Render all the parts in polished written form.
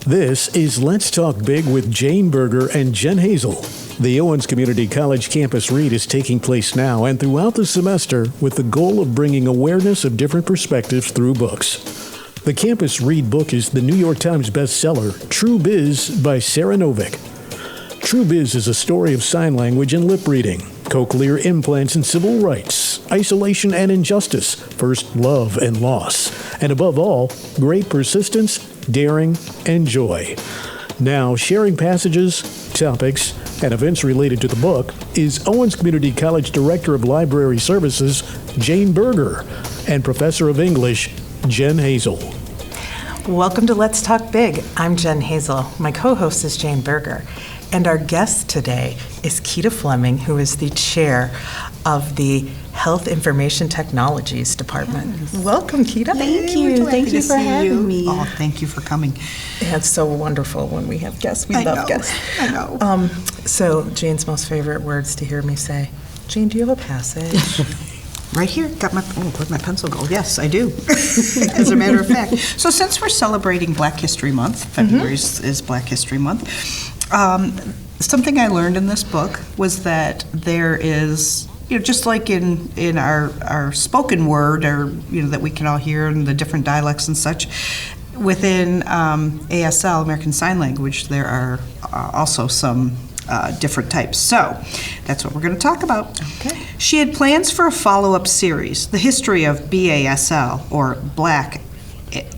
This is Let's Talk Big with Jane Berger and Jen Hazel. The Owens Community College Campus Read is taking place now and throughout the semester with the goal of bringing awareness of different perspectives through books. The Campus Read book is the New York Times bestseller, Tru Biz by Sara Novic. Tru Biz is a story of sign language and lip reading, cochlear implants and civil rights, isolation and injustice, first love and loss, and above all, great persistence, daring, and joy. Now, sharing passages, topics, and events related to the book is Owens Community College Director of Library Services, Jane Berger, and Professor of English, Jen Hazel. Welcome to Let's Talk Big. I'm Jen Hazel. My co-host is Jane Berger. And our guest today is Fleming, who is the chair of the Health Information Technologies Department. Yes. Welcome, Kita. Thank you. Thank you for having me. Oh, thank you for coming. It's so wonderful when we have guests. We love guests. I know. So Jane's most favorite words to hear me say. Jane, do you have a passage? Right here. Where'd my pencil go? Yes, I do. As a matter of fact. So since we're celebrating Black History Month, February is Black History Month, something I learned in this book was that there is, just like in our spoken word, or that we can all hear in the different dialects and such, within ASL, American Sign Language, there are also some different types. So that's what we're going to talk about. Okay. She had plans for a follow-up series, the history of BASL, or Black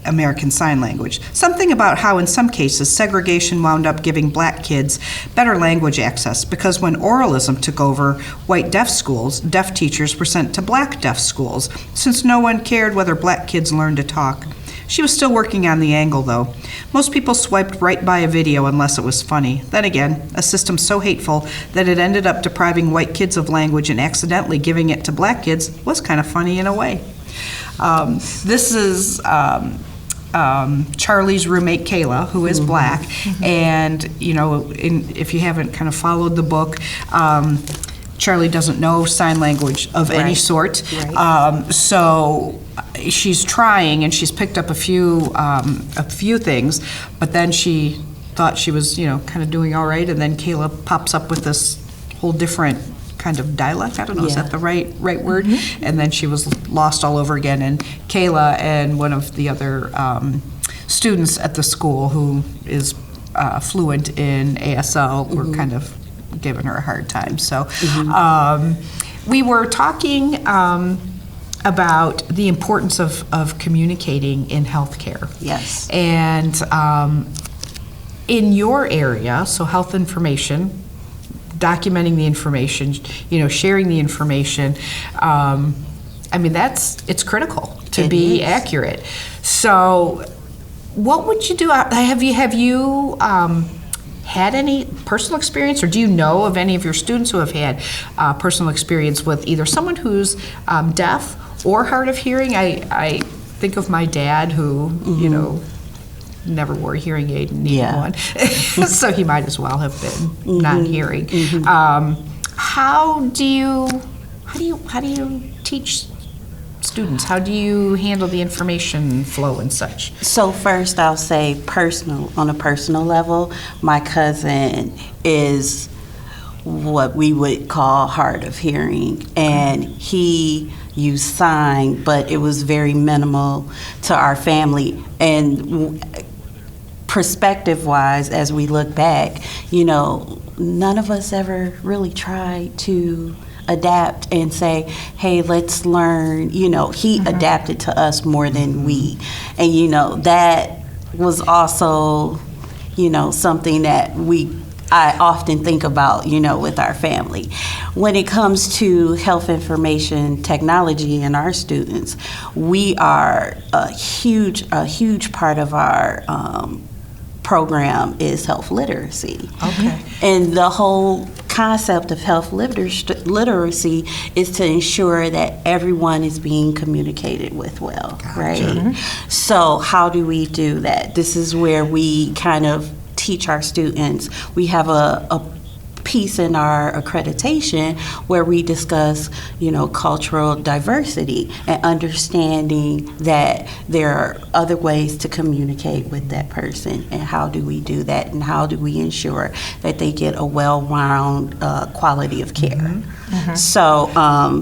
American Sign Language. Something about how in some cases segregation wound up giving black kids better language access, because when oralism took over white deaf schools, deaf teachers were sent to black deaf schools, since no one cared whether black kids learned to talk. She was still working on the angle, though. Most people swiped right by a video unless it was funny. Then again, a system so hateful that it ended up depriving white kids of language and accidentally giving it to black kids was kind of funny in a way. This is Charlie's roommate, Kayla, who is black. And, if you haven't kind of followed the book, Charlie doesn't know sign language of any sort. Right. So she's trying, and she's picked up a few things, but then she thought she was, kind of doing all right, and then Kayla pops up with this whole different kind of dialect. I don't know, is that the right word? Mm-hmm. And then she was lost all over again. And Kayla and one of the other students at the school who is fluent in ASL were kind of giving her a hard time. So we were talking about the importance of communicating in healthcare. Yes. And in your area, so health information, documenting the information, sharing the information, it's critical to be accurate. So what would you do? Have you had any personal experience, or do you know of any of your students who have had personal experience with either someone who's deaf or hard of hearing? I think of my dad who, never wore a hearing aid and needed one, so he might as well have been non-hearing. How do you teach students? How do you handle the information flow and such? So first, I'll say on a personal level, my cousin is what we would call hard of hearing, and he used sign, but it was very minimal to our family. And perspective-wise, as we look back, none of us ever really tried to adapt and say, hey, let's learn. He adapted to us more than we. And, that was also, something that I often think about, with our family. When it comes to health information technology and our students, we are a huge part of our program is health literacy. Okay. And the whole concept of health literacy is to ensure that everyone is being communicated with well, right? So how do we do that? This is where we kind of teach our students. We have a piece in our accreditation where we discuss, cultural diversity and understanding that there are other ways to communicate with that person, and how do we do that, and how do we ensure that they get a well-rounded quality of care. So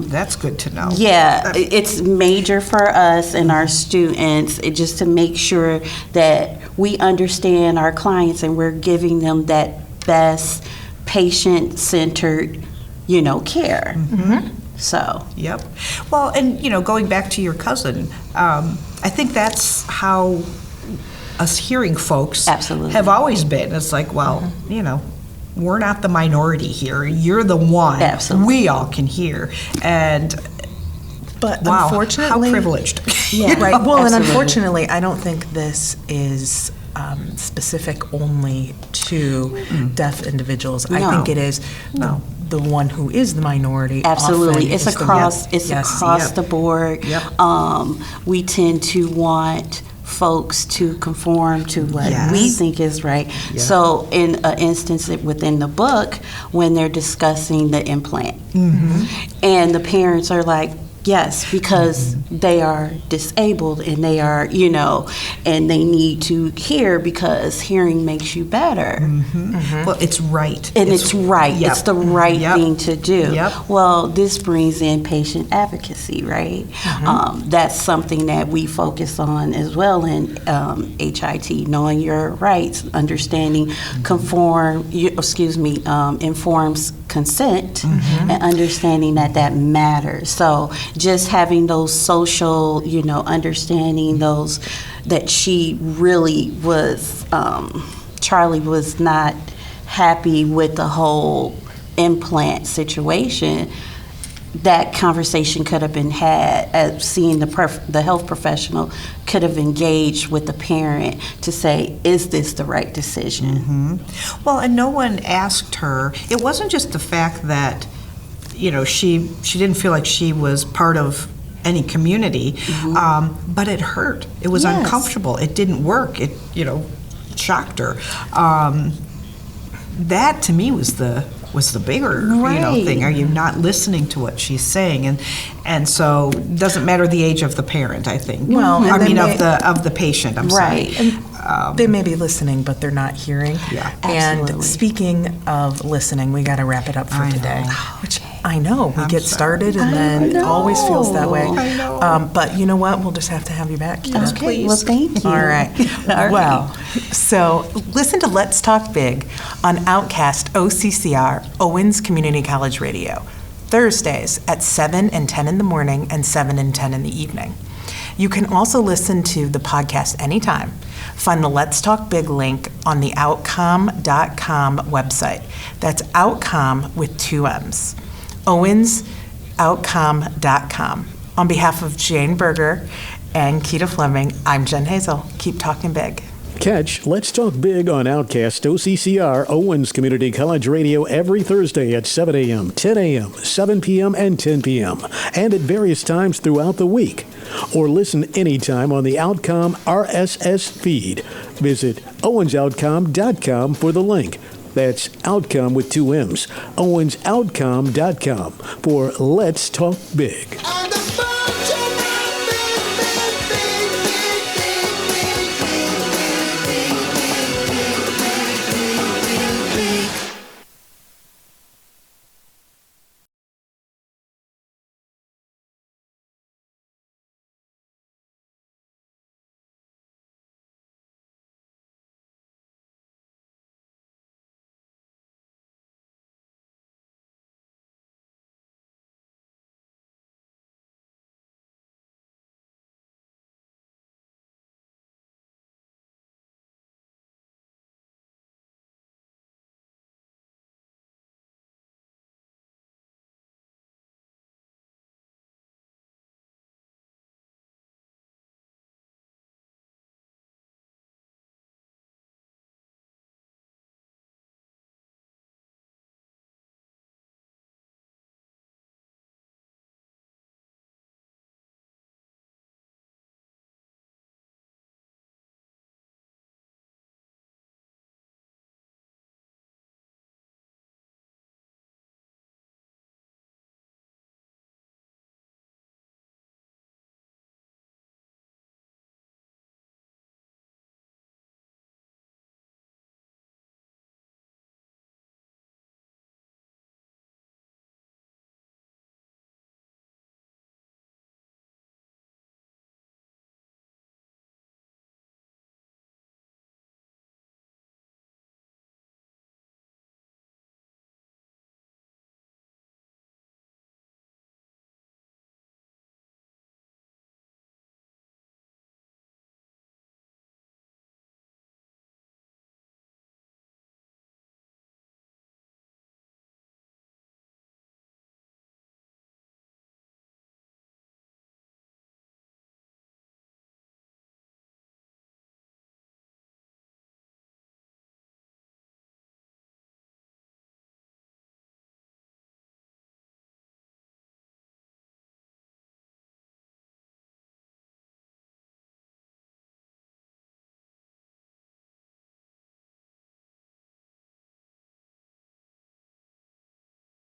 That's good to know. yeah, it's major for us and our students, just to make sure that we understand our clients and we're giving them that best patient-centered, care. So. Yep. Well, and, going back to your cousin, I think that's how us hearing folks Absolutely. have always been. It's like, well, we're not the minority here. You're the one. Absolutely. We all can hear. And But wow, unfortunately, how privileged. Yeah, right. Well, and Absolutely. unfortunately, I don't think this is specific only to deaf individuals. I No. think it is the one who is the minority. Absolutely, often it's is the- across. It's Yes. across the board. Yep. We tend to want folks to conform to what Yes. we think is right. Yeah. So, in an instance within the book, when they're discussing the implant, and the parents are like, yes, because they are disabled and they are, and they need to hear because hearing makes you better. Well, it's right. And it's right. Yep. It's the right Yep. thing to do. Yep. Well, this brings in patient advocacy, right? That's something that we focus on as well in HIT, knowing your rights, understanding informs consent, and understanding that matters. So just having those social, understanding those, that she really was, Charlie was not happy with the whole implant situation. That conversation could have been had, at seeing the health professional could have engaged with the parent to say, is this the right decision? Well, and no one asked her. It wasn't just the fact that, she didn't feel like she was part of any community, but it hurt. It was Yes. uncomfortable. It didn't work. It, shocked her. That to me was the bigger Right. thing. Are you not listening to what she's saying? And so it doesn't matter the age of the parent, I think. Well, and I mean then of the patient. I'm Right. sorry. They may be listening, but they're not hearing. Yeah. And Absolutely. speaking of listening, we got to wrap it up for I today. know. Which I know we I'm get sorry. started, and then it always feels that way. I know. But you know what? We'll just have to have you back. Yes, Kira. please. Well, thank you. All right. All right. Well, so listen to Let's Talk Big on Outcast OCCR, Owens Community College Radio, Thursdays at 7 and 10 in the morning and 7 and 10 in the evening. You can also listen to the podcast anytime. Find the Let's Talk Big link on the outcom.com website. That's outcom with 2 M's. OwensOutcom.com. On behalf of Jane Berger and Keita Fleming, I'm Jen Hazel. Keep talking big. Catch Let's Talk Big on Outcast OCCR Owens Community College Radio every Thursday at 7 a.m., 10 a.m., 7 p.m., and 10 p.m., and at various times throughout the week. Or listen anytime on the Outcom RSS feed. Visit OwensOutcom.com for the link. That's Outcom with 2 M's. OwensOutcom.com for Let's Talk Big.